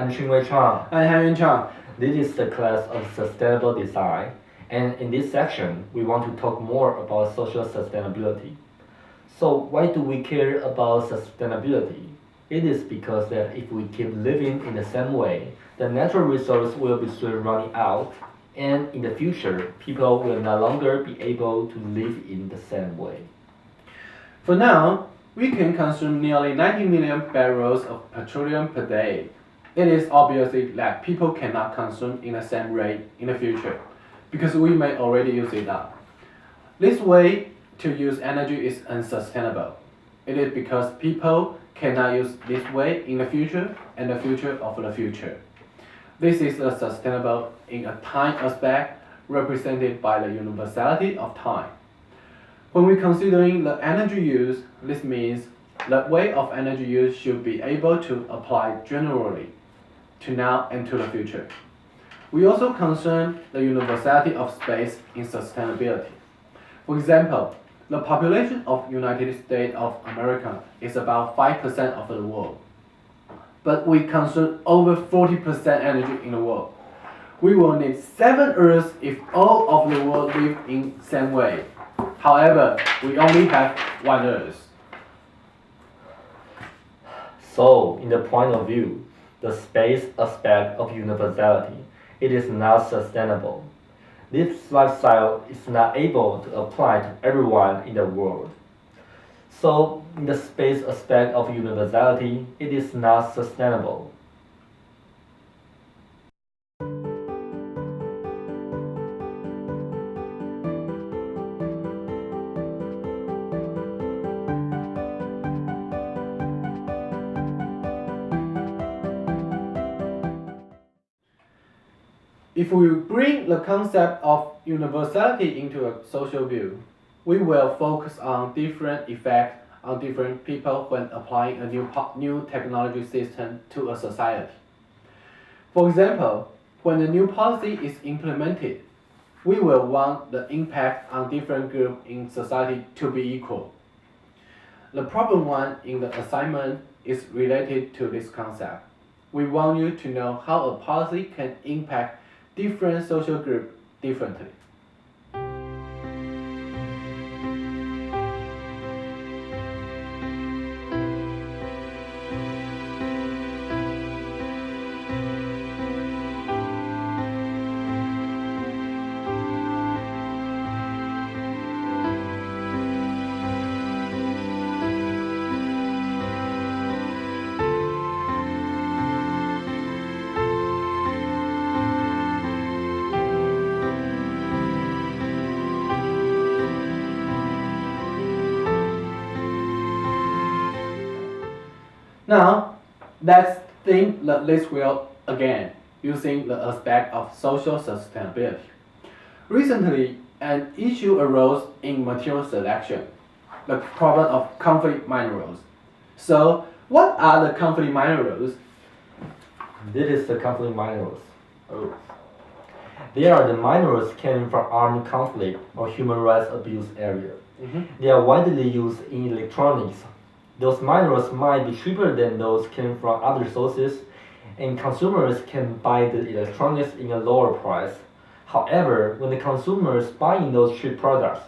I'm Xunwei Chang. I'm Han Chang. This is the class of sustainable design, and in this section, we want to talk more about social sustainability. So why do we care about sustainability? It is because that if we keep living in the same way, the natural resource will be soon running out, and in the future, people will no longer be able to live in the same way. For now, we can consume nearly 90 million barrels of petroleum per day. It is obvious that people cannot consume in the same rate in the future, because we may already use it up. This way to use energy is unsustainable. It is because people cannot use this way in the future and the future of the future. This is a sustainable in a time aspect represented by the universality of time. When we considering the energy use, this means the way of energy use should be able to apply generally to now and to the future. We also concern the universality of space in sustainability. For example, the population of United States of America is about 5% of the world, but we consume over 40% energy in the world. We will need 7 Earths if all of the world live in the same way. However, we only have 1 Earth. So, in the point of view, the space aspect of universality, it is not sustainable. This lifestyle is not able to apply to everyone in the world. So, in the space aspect of universality, it is not sustainable. If we bring the concept of universality into a social view, we will focus on different effects on different people when applying a new technology system to a society. For example, when a new policy is implemented, we will want the impact on different groups in society to be equal. The problem one in the assignment is related to this concept. We want you to know how a policy can impact different social groups differently. Now, let's think the list wheel again, using the aspect of social sustainability. Recently, an issue arose in material selection, the problem of conflict minerals. So, what are the conflict minerals? This is the conflict minerals. They are the minerals came from armed conflict or human rights abuse area. They are widely used in electronics. Those minerals might be cheaper than those came from other sources, and consumers can buy the electronics in a lower price. However, when the consumers buying those cheap products,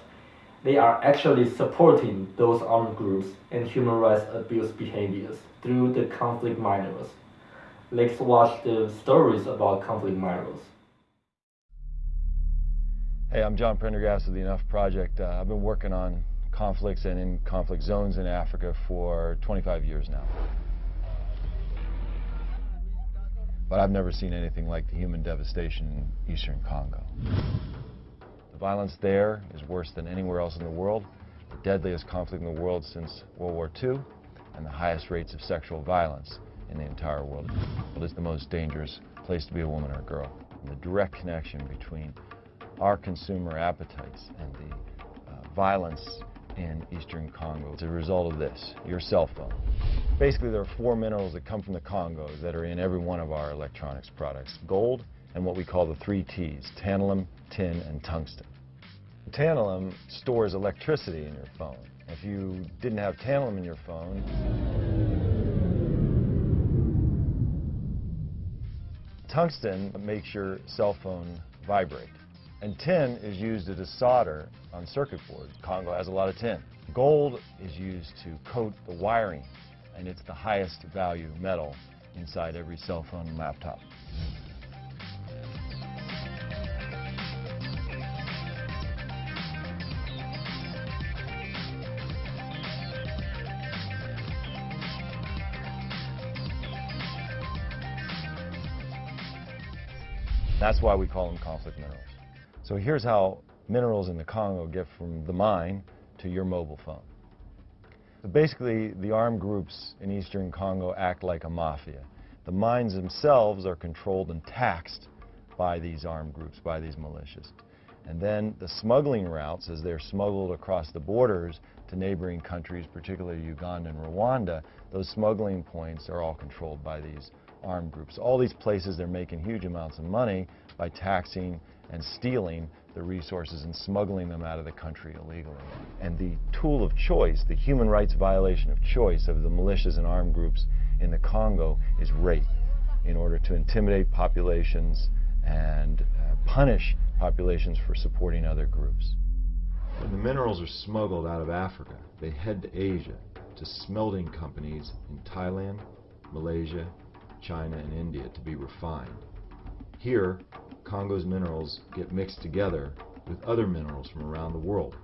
they are actually supporting those armed groups and human rights abuse behaviors through the conflict minerals. Let's watch the stories about conflict minerals. Hey, I'm John Prendergast of the Enough Project. I've been working on conflicts and in conflict zones in Africa for 25 years now. But I've never seen anything like the human devastation in eastern Congo. The violence there is worse than anywhere else in the world, the deadliest conflict in the world since World War II, and the highest rates of sexual violence in the entire world. It is the most dangerous place to be a woman or a girl. And the direct connection between our consumer appetites and the violence in eastern Congo is a result of this, your cell phone. Basically, there are 4 minerals that come from the Congos that are in every one of our electronics products. Gold and what we call the 3 Ts, tantalum, tin, and tungsten. Tantalum stores electricity in your phone. If you didn't have tantalum in your phone, Tungsten makes your cell phone vibrate. And tin is used as a solder on circuit boards. Congo has a lot of tin. Gold is used to coat the wiring, and it's the highest value metal inside every cell phone and laptop. That's why we call them conflict minerals. So here's how minerals in the Congo get from the mine to your mobile phone. So basically, the armed groups in eastern Congo act like a mafia. The mines themselves are controlled and taxed by these armed groups, by these militias. And then the smuggling routes, as they're smuggled across the borders to neighboring countries, particularly Uganda and Rwanda, those smuggling points are all controlled by these armed groups. All these places, they're making huge amounts of money by taxing and stealing the resources and smuggling them out of the country illegally. And the tool of choice, the human rights violation of choice of the militias and armed groups in the Congo is rape, in order to intimidate populations and punish populations for supporting other groups. When the minerals are smuggled out of Africa, they head to Asia to smelting companies in Thailand, Malaysia, China, and India to be refined. Here, Congo's minerals get mixed together with other minerals from around the world,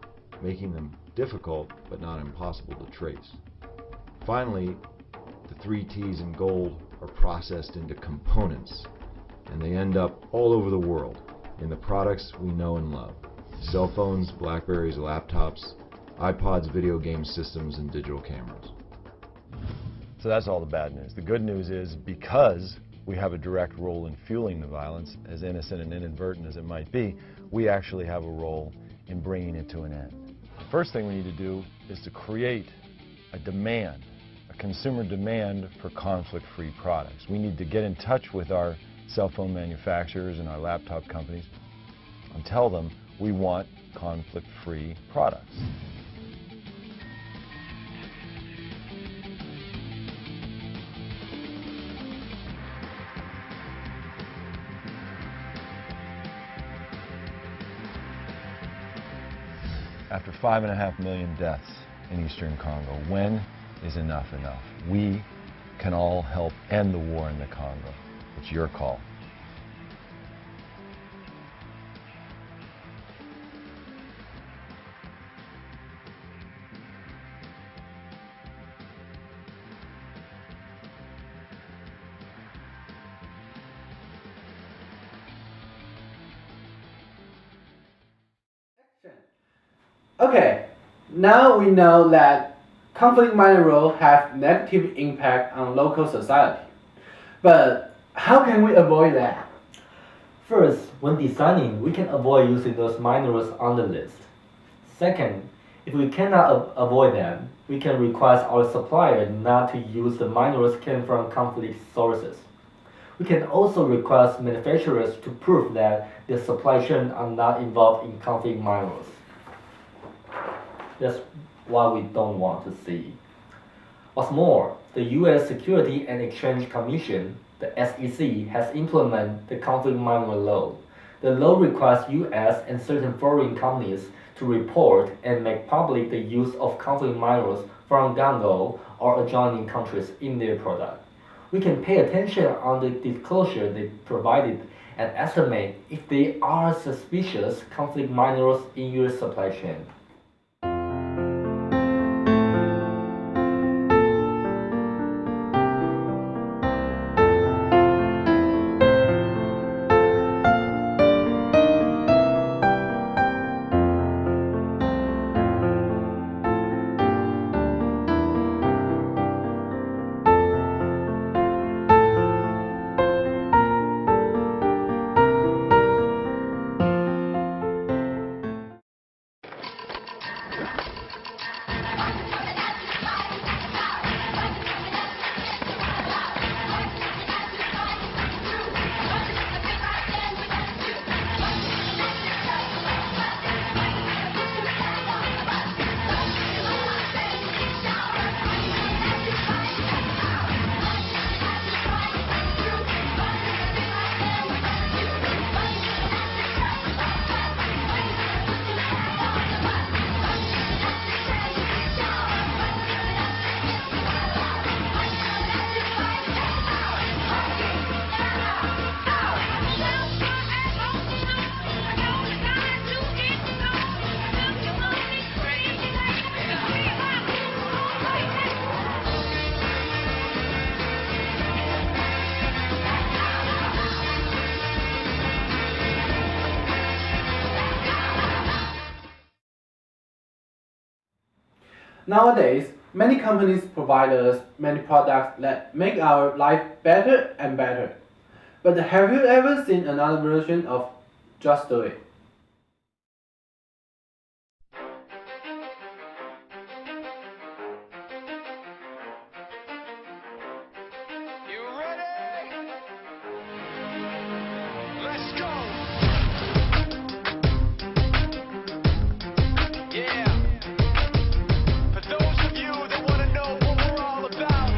making them difficult but not impossible to trace. Finally, the 3 T's in gold are processed into components, and they end up all over the world in the products we know and love: cell phones, Blackberries, laptops, iPods, video game systems, and digital cameras. So that's all the bad news. The good news is, because we have a direct role in fueling the violence, as innocent and inadvertent as it might be, we actually have a role in bringing it to an end. The first thing we need to do is to create a demand, a consumer demand for conflict-free products. We need to get in touch with our cell phone manufacturers and our laptop companies and tell them we want conflict-free products. After 5.5 million deaths in eastern Congo, when is enough enough? We can all help end the war in the Congo. It's your call. Okay, now we know that conflict minerals have negative impact on local society. But how can we avoid that? First, when designing, we can avoid using those minerals on the list. Second, if we cannot avoid them, we can request our supplier not to use the minerals came from conflict sources. We can also request manufacturers to prove that their supply chain are not involved in conflict minerals. That's what we don't want to see. What's more, the U.S. Security and Exchange Commission, the SEC, has implemented the conflict mineral law. The law requires U.S. and certain foreign companies to report and make public the use of conflict minerals from Congo or adjoining countries in their product. We can pay attention on the disclosure they provided and estimate if there are suspicious conflict minerals in your supply chain. Nowadays, many companies provide us many products that make our life better and better. But have you ever seen another version of Just Do It? You ready? Let's go. Yeah. For those of you that want to know what we're all about,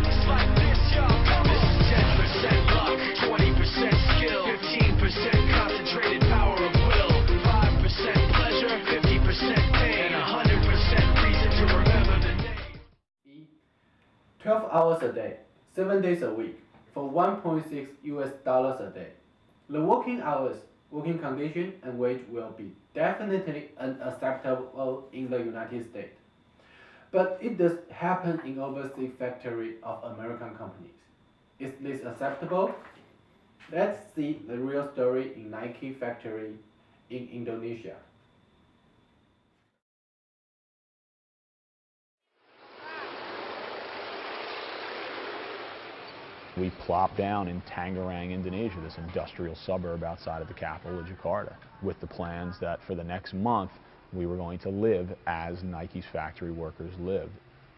it's like this, y'all. Come on. This is 10% luck, 20% skill, 15% concentrated power of will, 5% pleasure, 50% pain, and 100% reason to remember the name. 12 hours a day, 7 days a week, for $1.6 a day. The working hours, working condition, and wage will be definitely unacceptable in the United States. But it does happen in overseas factories of American companies. Is this acceptable? Let's see the real story in Nike factory in Indonesia. We plopped down in Tangerang, Indonesia, this industrial suburb outside of the capital of Jakarta, with the plans that for the next month we were going to live as Nike's factory workers lived,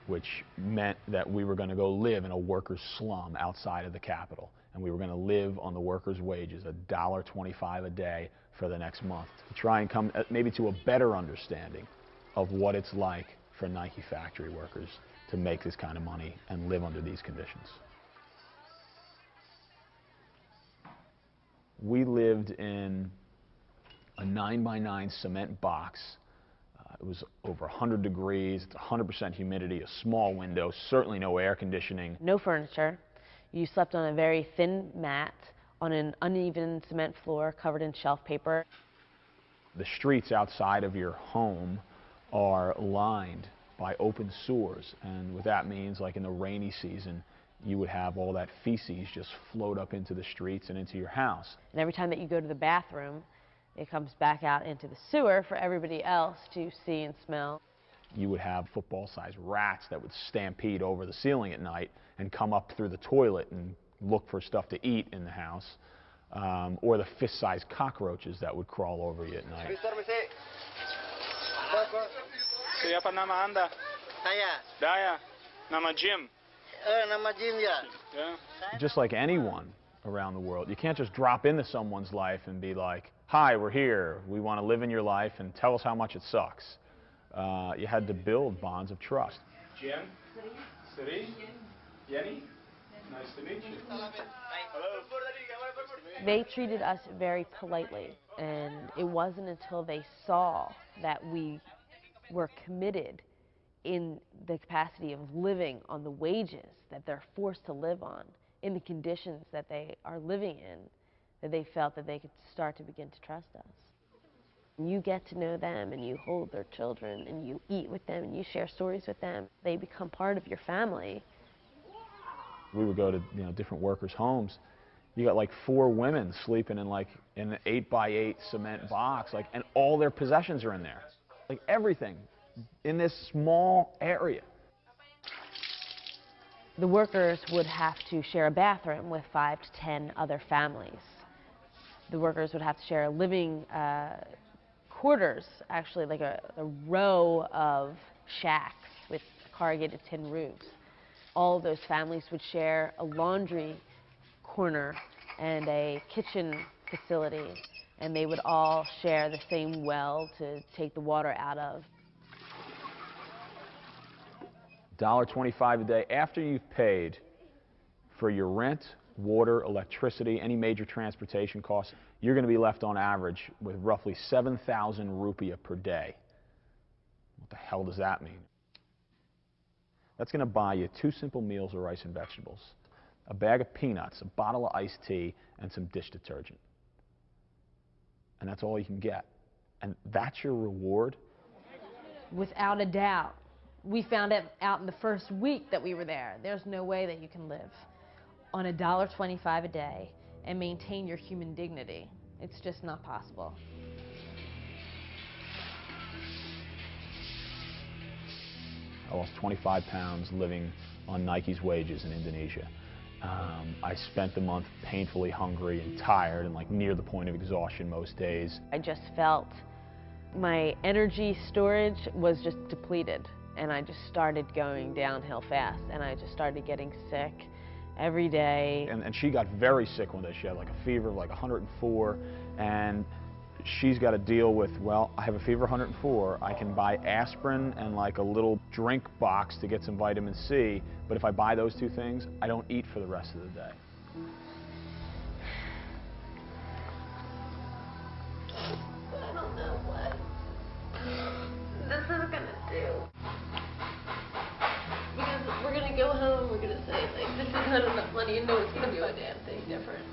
which meant that we were going to go live in a workers' slum outside of the capital, and we were going to live on the workers' wages, $1.25 a day for the next month, to try and come maybe to a better understanding of what it's like for Nike factory workers to make this kind of money and live under these conditions. We lived in a 9x9 cement box. It was over 100 degrees, 100% humidity, a small window, certainly no air conditioning. No furniture. You slept on a very thin mat on an uneven cement floor covered in shelf paper. The streets outside of your home are lined by open sewers, and what that means, like in the rainy season, you would have all that feces just float up into the streets and into your house. And every time that you go to the bathroom, it comes back out into the sewer for everybody else to see and smell. You would have football-sized rats that would stampede over the ceiling at night and come up through the toilet and look for stuff to eat in the house, or the fist-sized cockroaches that would crawl over you at night. Siapa nama Anda? Saya. Daya. Nama Jim. Nama Jim ya. Yeah. Just like anyone around the world, you can't just drop into someone's life and be like, hi, we're here, we want to live in your life and tell us how much it sucks. You had to build bonds of trust. Jim. Siri. Jenny. Nice to meet you. Hello. They treated us very politely, and it wasn't until they saw that we were committed in the capacity of living on the wages that they're forced to live on, in the conditions that they are living in, that they felt that they could start to begin to trust us. You get to know them, and you hold their children, and you eat with them, and you share stories with them. They become part of your family. We would go to different workers' homes. You got like 4 women sleeping in an 8x8 cement box, and all their possessions are in there, like everything, in this small area. The workers would have to share a bathroom with 5 to 10 other families. The workers would have to share living quarters, actually like a row of shacks with corrugated tin roofs. All of those families would share a laundry corner and a kitchen facility, and they would all share the same well to take the water out of. $1.25 a day after you've paid for your rent, water, electricity, any major transportation costs, you're going to be left on average with roughly 7,000 rupiah per day. What the hell does that mean? That's going to buy you 2 simple meals of rice and vegetables, a bag of peanuts, a bottle of iced tea, and some dish detergent. And that's all you can get. And that's your reward? Without a doubt. We found it out in the first week that we were there. There's no way that you can live on $1.25 a day and maintain your human dignity. It's just not possible. I lost 25 pounds living on Nike's wages in Indonesia. I spent the month painfully hungry and tired and like near the point of exhaustion most days. I just felt my energy storage was just depleted, and I just started going downhill fast, and I just started getting sick every day. And she got very sick one day. She had like a fever of like 104, and she's got to deal with, well, I have a fever of 104, I can buy aspirin and like a little drink box to get some vitamin C, but if I buy those two things, I don't eat for the rest of the day. I don't know what this is gonna do. Because we're gonna go home, we're gonna say, like, this is not enough money, and no one's gonna do a damn thing different.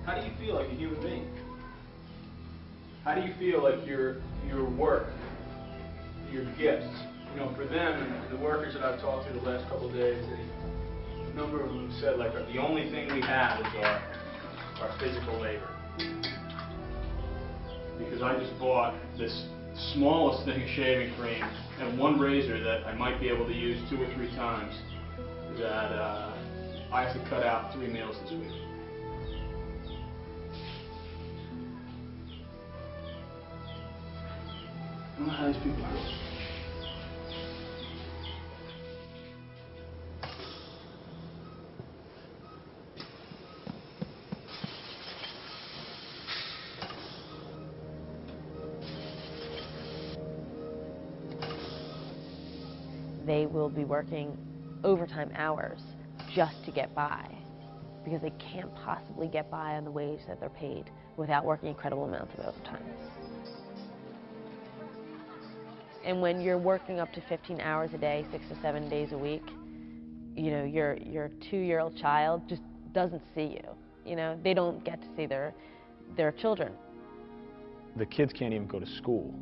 How do you feel like a human being? How do you feel like your work, your gifts? You know, for them and the workers that I've talked to the last couple of days, a number of them said like the only thing we have is our physical labor. Because I just bought this smallest thing of shaving cream and one razor that I might be able to use 2 or 3 times that I have to cut out 3 meals this week. I don't know how these people do it. They will be working overtime hours just to get by, because they can't possibly get by on the wage that they're paid without working incredible amounts of overtime. And when you're working up to 15 hours a day, 6 to 7 days a week, you know, your 2-year-old child just doesn't see you. You know, they don't get to see their children. The kids can't even go to school.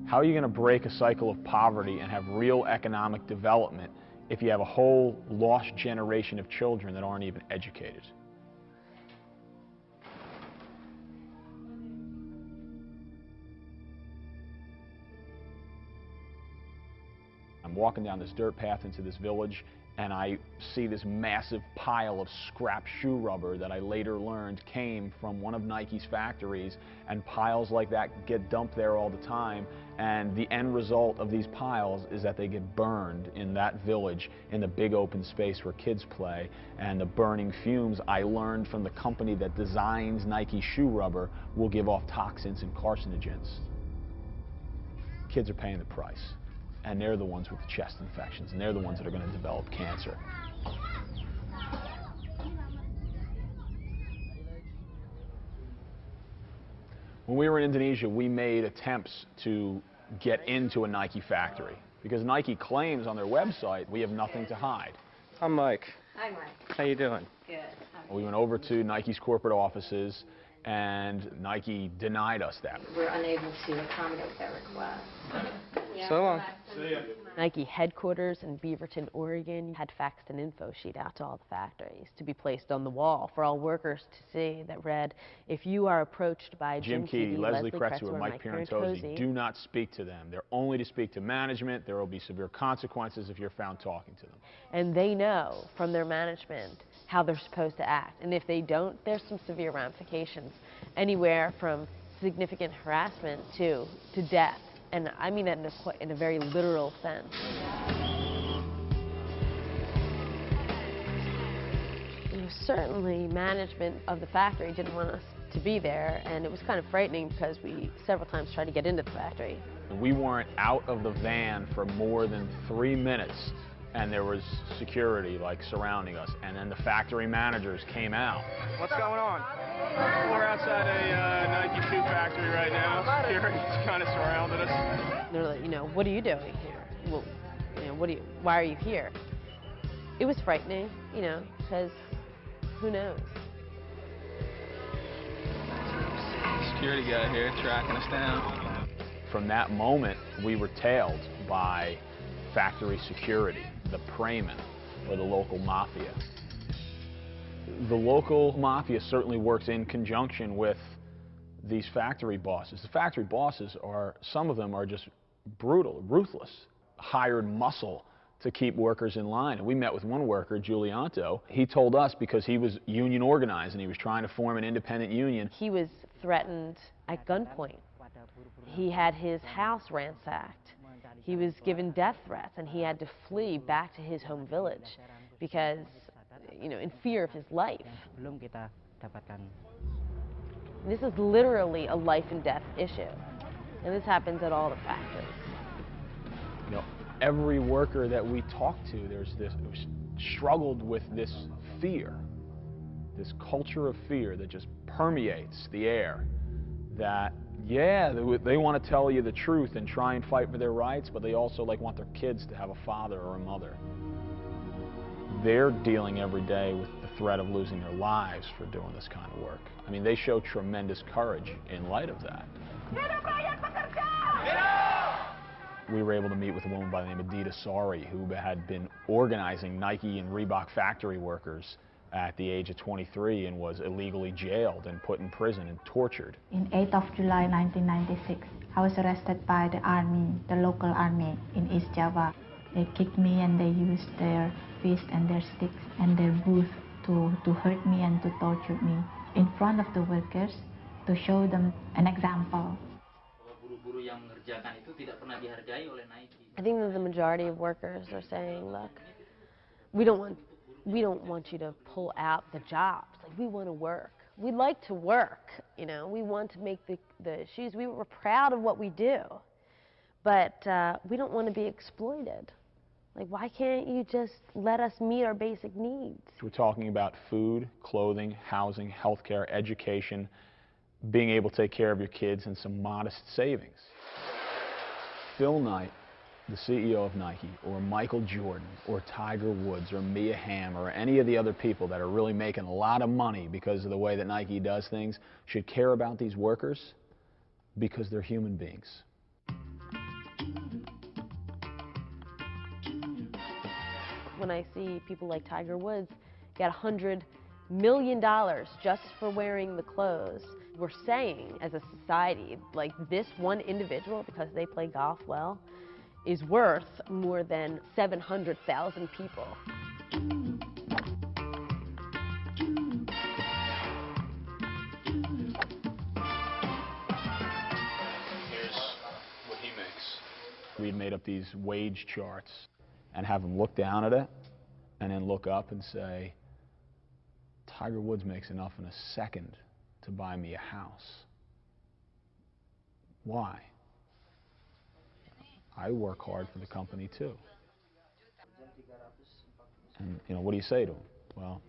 How are you going to break a cycle of poverty and have real economic development if you have a whole lost generation of children that aren't even educated? I'm walking down this dirt path into this village, and I see this massive pile of scrap shoe rubber that I later learned came from one of Nike's factories, and piles like that get dumped there all the time, and the end result of these piles is that they get burned in that village in the big open space where kids play, and the burning fumes I learned from the company that designs Nike shoe rubber will give off toxins and carcinogens. Kids are paying the price. And they're the ones with the chest infections, and they're the ones that are going to develop cancer. When we were in Indonesia, we made attempts to get into a Nike factory, because Nike claims on their website we have nothing to hide. I'm Mike. Hi, Mike. How you doing? Good. We went over to Nike's corporate offices, and Nike denied us that. We're unable to accommodate that request. So long. See ya. Nike headquarters in Beaverton, Oregon had faxed an info sheet out to all the factories to be placed on the wall for all workers to see that read, if you are approached by Jim Keedy, Leslie Kretzer, or Mike Pirantozzi, do not speak to them. They're only to speak to management. There will be severe consequences if you're found talking to them. And they know from their management how they're supposed to act. And if they don't, there's some severe ramifications, anywhere from significant harassment to death. And I mean that in a very literal sense. You know, certainly management of the factory didn't want us to be there, and it was kind of frightening because we several times tried to get into the factory. We weren't out of the van for more than 3 minutes, and there was security like surrounding us, and then the factory managers came out. What's going on? We're outside a Nike shoe factory right now. Security's kind of surrounded us. They're like, you know, what are you doing here? Well, you know, why are you here? It was frightening, you know, because who knows? Security guy here tracking us down. From that moment, we were tailed by factory security, the Preyman, or the local mafia. The local mafia certainly works in conjunction with these factory bosses. The factory bosses are, some of them are just brutal, ruthless, hired muscle to keep workers in line. And we met with one worker, Giulianto. He told us because he was union organized and he was trying to form an independent union. He was threatened at gunpoint. He had his house ransacked. He was given death threats and he had to flee back to his home village because, you know, in fear of his life. This is literally a life and death issue. And this happens at all the factories. You know, every worker that we talked to, struggled with this fear, this culture of fear that just permeates the air. That, yeah, they want to tell you the truth and try and fight for their rights, but they also want their kids to have a father or a mother. They're dealing every day with the threat of losing their lives for doing this kind of work. I mean, they show tremendous courage in light of that. We were able to meet with a woman by the name of Dita Sari, who had been organizing Nike and Reebok factory workers at the age of 23 and was illegally jailed and put in prison and tortured. In 8th of July 1996, I was arrested by the army, the local army in East Java. They kicked me and they used their fists and their sticks and their booth to hurt me and to torture me in front of the workers to show them an example. I think that the majority of workers are saying, look, we don't want you to pull out the jobs. Like, we want to work. We'd like to work, you know. We want to make the shoes. We're proud of what we do. But we don't want to be exploited. Like, why can't you just let us meet our basic needs? We're talking about food, clothing, housing, healthcare, education, being able to take care of your kids, and some modest savings. Phil Knight, the CEO of Nike, or Michael Jordan, or Tiger Woods, or Mia Hamm, or any of the other people that are really making a lot of money because of the way that Nike does things, should care about these workers because they're human beings. When I see people like Tiger Woods get $100 million just for wearing the clothes, we're saying as a society, like, this one individual, because they play golf well, is worth more than 700,000 people. Here's what he makes. We'd made up these wage charts and have him look down at it and then look up and say, Tiger Woods makes enough in a second to buy me a house. Why? I work hard for the company too. And, you know, what do you say to him? Well,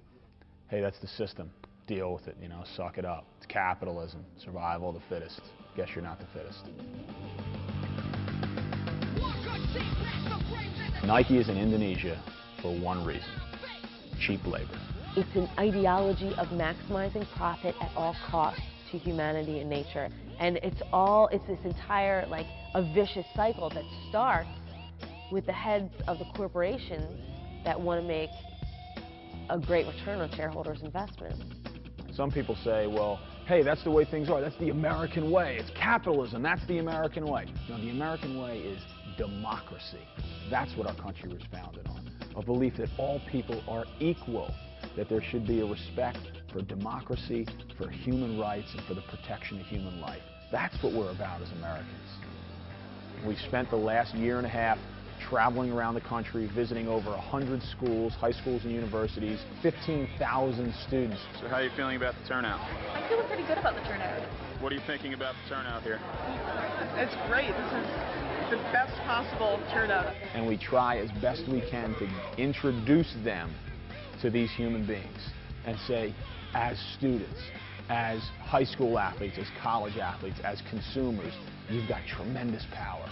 hey, that's the system. Deal with it, you know, suck it up. It's capitalism, survival of the fittest. Guess you're not the fittest. Nike is in Indonesia for one reason: cheap labor. It's an ideology of maximizing profit at all costs to humanity and nature. And it's this entire, like, a vicious cycle that starts with the heads of the corporations that want to make a great return on shareholders' investment. Some people say, well, hey, that's the way things are. That's the American way. It's capitalism. That's the American way. No, the American way is democracy. That's what our country was founded on. A belief that all people are equal, that there should be a respect for democracy, for human rights, and for the protection of human life. That's what we're about as Americans. We've spent the last year and a half traveling around the country, visiting over 100 schools, high schools and universities, 15,000 students. So how are you feeling about the turnout? I'm feeling pretty good about the turnout. What are you thinking about the turnout here? It's great. This is the best possible turnout. And we try as best we can to introduce them to these human beings and say, as students, as high school athletes, as college athletes, as consumers, you've got tremendous power.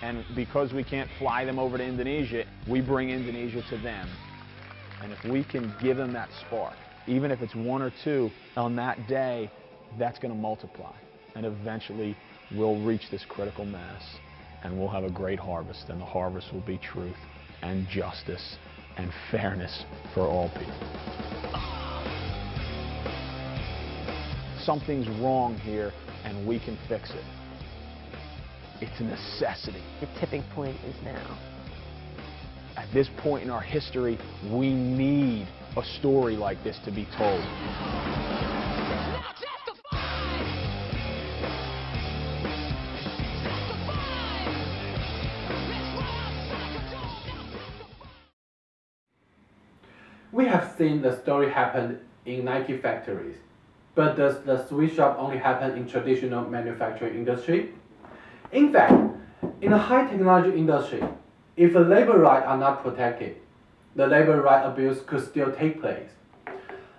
And because we can't fly them over to Indonesia, we bring Indonesia to them. And if we can give them that spark, even if it's one or two on that day, that's going to multiply. And eventually we'll reach this critical mass and we'll have a great harvest. And the harvest will be truth and justice and fairness for all people. Something's wrong here and we can fix it. It's a necessity. The tipping point is now. At this point in our history, we need a story like this to be told. We have seen the story happen in Nike factories, but does the sweet shop only happen in traditional manufacturing industry? In fact, in the high technology industry, if the labor rights are not protected, the labor right abuse could still take place.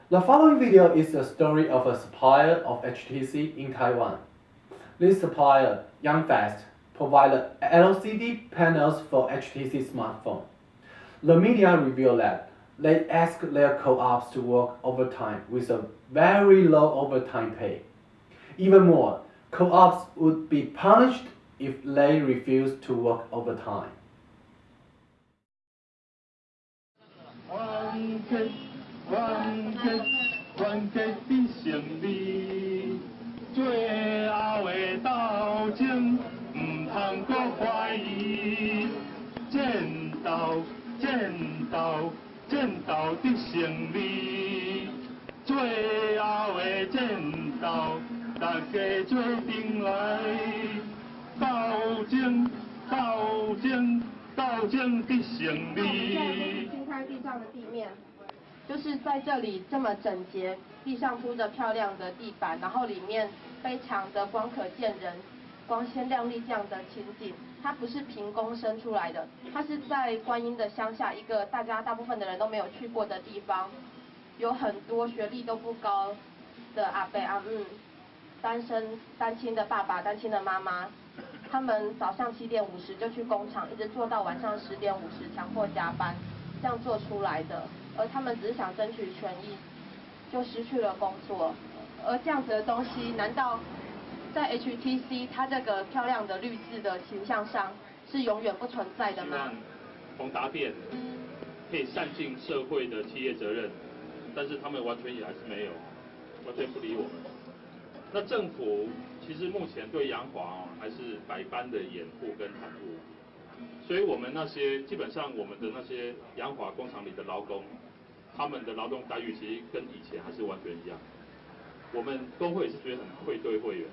The following video is the story of a supplier of HTC in Taiwan. This supplier, Youngfast, provided LCD panels for HTC smartphone. The media revealed that they asked their co-ops to work overtime with a very low overtime pay. Even more, co-ops would be punished if they refused to work overtime. đoàn kết的胜利，最后的斗争，唔通搁怀疑。战斗的胜利，最后的战斗，大家做阵来，斗争的胜利。平摊地上的地面。就是在这里这么整洁，地上铺着漂亮的地板，然后里面非常的光可见人、光鲜亮丽这样的情景，它不是凭空生出来的，它是在观音的乡下一个大部分的人都没有去过的地方，有很多学历都不高的阿伯阿姆，单亲的爸爸、单亲的妈妈，他们早上7点50就去工厂，一直做到晚上10点50，强迫加班，这样做出来的。而他们只是想争取权益，就失去了工作。而这样子的东西，难道在 HTC 它这个漂亮的绿字的形象上是永远不存在的吗？希望宏达电可以善尽社会的企业责任，但是他们完全也还是没有，完全不理我们。那政府其实目前对阳华还是百般的掩护跟袒护，所以我们那些基本上我们的那些阳华工厂里的劳工。他们的劳动待遇其实跟以前还是完全一样。我们工会也是觉得很愧对会员，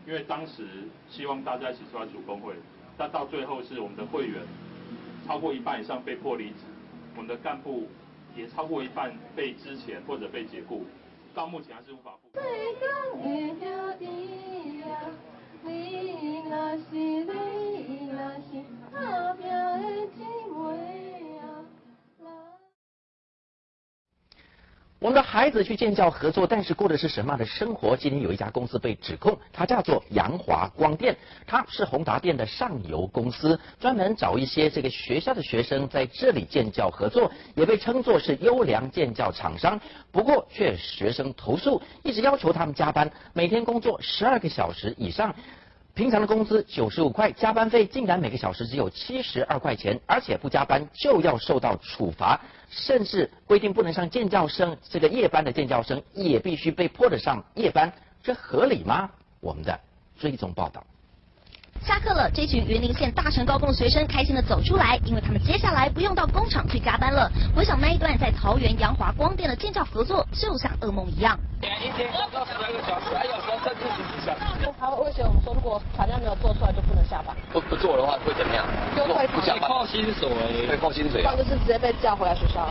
因为当时希望大家一起出来组工会，但到最后是我们的会员超过一半以上被迫离职，我们的干部也超过一半被资遣或者被解雇，到目前还是无法复我们的孩子去建教合作，但是过的是什么样的生活？今天有一家公司被指控，它叫做阳华光电，它是宏达电的上游公司，专门找一些这个学校的学生在这里建教合作，也被称作是优良建教厂商。不过却学生投诉，一直要求他们加班，每天工作12个小时以上。平常的工资95块，加班费竟然每个小时只有72块钱，而且不加班就要受到处罚，甚至规定不能上建教生，这个夜班的建教生也必须被迫的上夜班，这合理吗？我们的追踪报道。下课了，这群云林县大成高工的学生开心的走出来，因为他们接下来不用到工厂去加班了。回想那一段在桃园阳华光电的建教合作，就像噩梦一样。一天工作12个小时，还有时候甚至14小时。他威胁我们说，如果产量没有做出来，就不能下班。不做的话会怎么样？就会不下班，扣薪水，会扣薪水。不然就是直接被叫回来学校。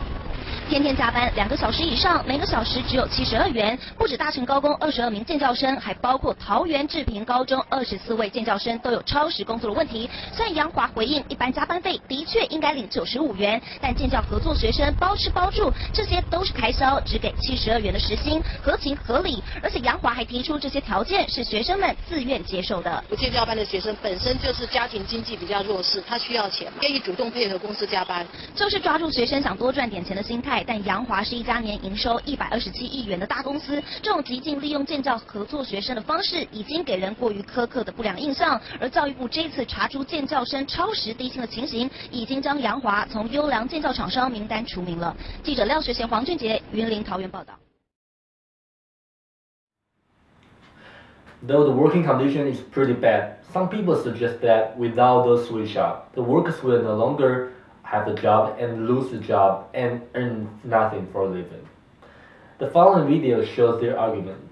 天天加班2个小时以上，每个小时只有72元。不止大成高工22名建教生，还包括桃园志平高中24位建教生都有超时工作的问题。虽然阳华回应一般加班费的确应该领95元，但建教合作学生包吃包住，这些都是开销，只给72元的时薪，合情合理。而且阳华还提出这些条件是学生们自愿接受的。不建教班的学生本身就是家庭经济比较弱势，他需要钱，愿意主动配合公司加班，就是抓住学生想多赚点钱的心态。但阳华是一家年营收127亿元的大公司，这种极尽利用建教合作学生的方式，已经给人过于苛刻的不良印象。而教育部这次查出建教生超时低薪的情形，已经将阳华从优良建教厂商名单除名了。记者廖学贤、黄俊杰，云林桃园报道。Though the working condition is pretty bad, some people suggest that without those sweatshops, the workers will no longer have a job and lose the job and earn nothing for a living. The following video shows their argument.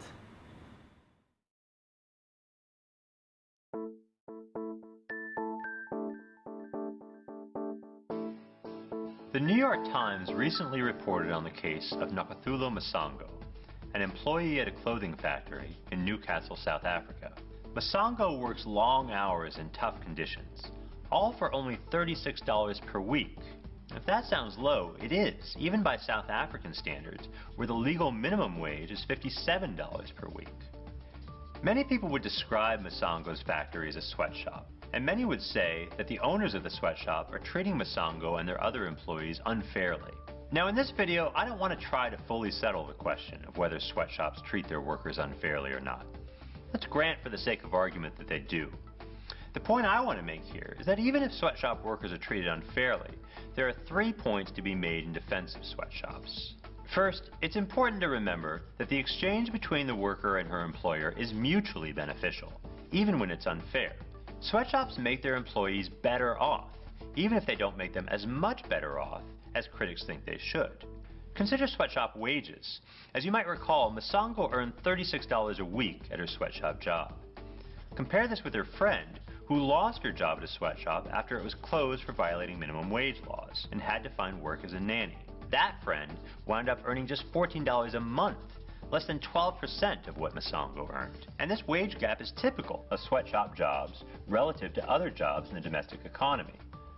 The New York Times recently reported on the case of Nakathulo Masango, an employee at a clothing factory in Newcastle, South Africa. Masango works long hours in tough conditions, all for only $36 per week. If that sounds low, it is, even by South African standards, where the legal minimum wage is $57 per week. Many people would describe Masango's factory as a sweatshop, and many would say that the owners of the sweatshop are treating Masango and their other employees unfairly. Now in this video, I don't want to try to fully settle the question of whether sweatshops treat their workers unfairly or not. Let's grant for the sake of argument that they do. The point I want to make here is that even if sweatshop workers are treated unfairly, there are 3 points to be made in defense of sweatshops. First, it's important to remember that the exchange between the worker and her employer is mutually beneficial, even when it's unfair. Sweatshops make their employees better off, even if they don't make them as much better off as critics think they should. Consider sweatshop wages. As you might recall, Masango earned $36 a week at her sweatshop job. Compare this with her friend, who lost her job at a sweatshop after it was closed for violating minimum wage laws and had to find work as a nanny. That friend wound up earning just $14 a month, less than 12% of what Masango earned. And this wage gap is typical of sweatshop jobs relative to other jobs in the domestic economy.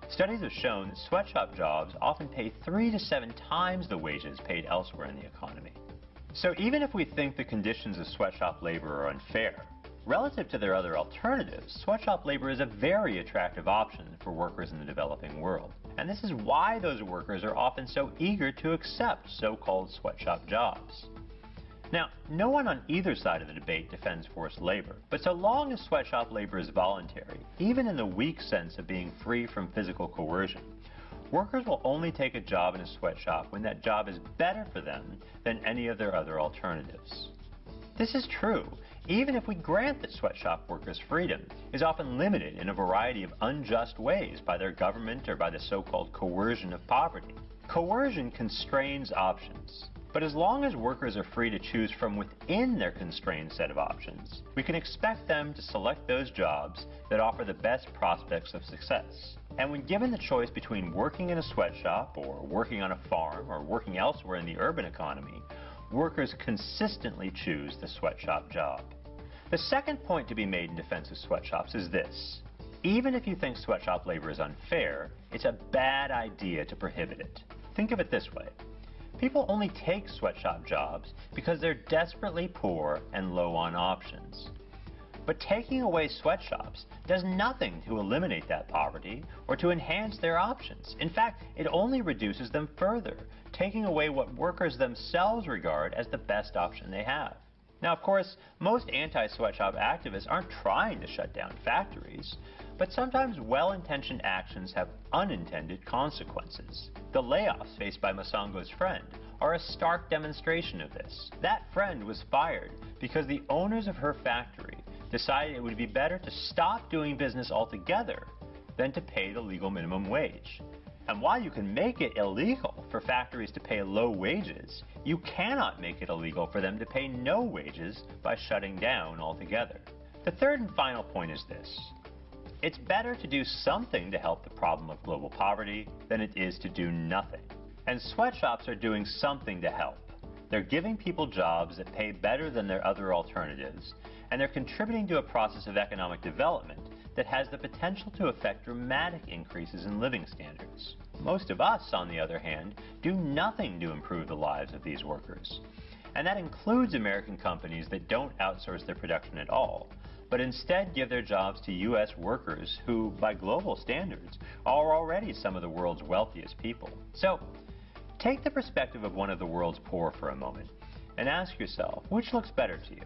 Studies have shown that sweatshop jobs often pay 3 to 7 times the wages paid elsewhere in the economy. So even if we think the conditions of sweatshop labor are unfair, relative to their other alternatives, sweatshop labor is a very attractive option for workers in the developing world. And this is why those workers are often so eager to accept so-called sweatshop jobs. Now, no one on either side of the debate defends forced labor, but so long as sweatshop labor is voluntary, even in the weak sense of being free from physical coercion, workers will only take a job in a sweatshop when that job is better for them than any of their other alternatives. This is true even if we grant that sweatshop workers' freedom is often limited in a variety of unjust ways by their government or by the so-called coercion of poverty. Coercion constrains options. But as long as workers are free to choose from within their constrained set of options, we can expect them to select those jobs that offer the best prospects of success. And when given the choice between working in a sweatshop or working on a farm or working elsewhere in the urban economy, workers consistently choose the sweatshop job. The second point to be made in defense of sweatshops is this. Even if you think sweatshop labor is unfair, it's a bad idea to prohibit it. Think of it this way. People only take sweatshop jobs because they're desperately poor and low on options. But taking away sweatshops does nothing to eliminate that poverty or to enhance their options. In fact, it only reduces them further, taking away what workers themselves regard as the best option they have. Now, of course, most anti-sweatshop activists aren't trying to shut down factories, but sometimes well-intentioned actions have unintended consequences. The layoffs faced by Masango's friend are a stark demonstration of this. That friend was fired because the owners of her factory decided it would be better to stop doing business altogether than to pay the legal minimum wage. And while you can make it illegal for factories to pay low wages, you cannot make it illegal for them to pay no wages by shutting down altogether. The third and final point is this. It's better to do something to help the problem of global poverty than it is to do nothing. And sweatshops are doing something to help. They're giving people jobs that pay better than their other alternatives, and they're contributing to a process of economic development that has the potential to affect dramatic increases in living standards. Most of us, on the other hand, do nothing to improve the lives of these workers. And that includes American companies that don't outsource their production at all, but instead give their jobs to U.S. workers who, by global standards, are already some of the world's wealthiest people. So, take the perspective of one of the world's poor for a moment, and ask yourself, which looks better to you?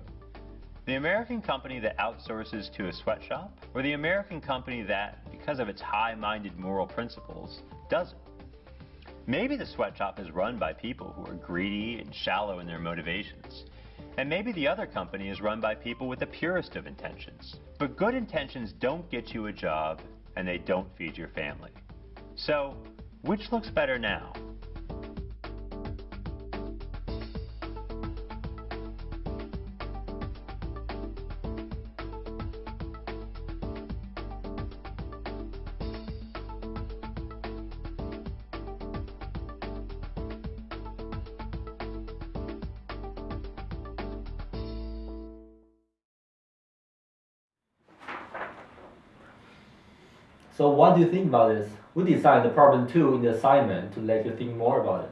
The American company that outsources to a sweatshop, or the American company that, because of its high-minded moral principles, doesn't? Maybe the sweatshop is run by people who are greedy and shallow in their motivations. And maybe the other company is run by people with the purest of intentions. But good intentions don't get you a job, and they don't feed your family. So, which looks better now? So what do you think about this? We designed the problem 2 in the assignment to let you think more about it.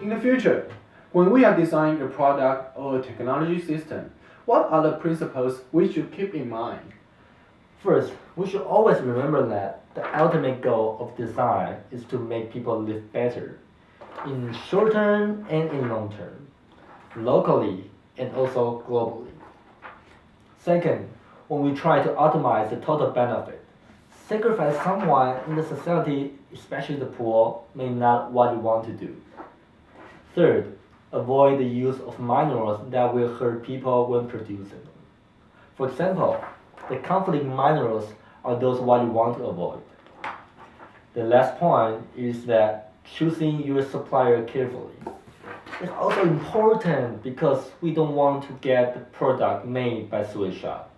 In the future, when we are designing a product or a technology system, what are the principles we should keep in mind? First, we should always remember that the ultimate goal of design is to make people live better, in short term and in long term, locally and also globally. Second, when we try to optimize the total benefit, sacrifice someone in the society, especially the poor, may not what you want to do. Third, avoid the use of minerals that will hurt people when producing. For example, the conflict minerals are those what you want to avoid. The last point is that choosing your supplier carefully. It's also important because we don't want to get the product made by sweatshop.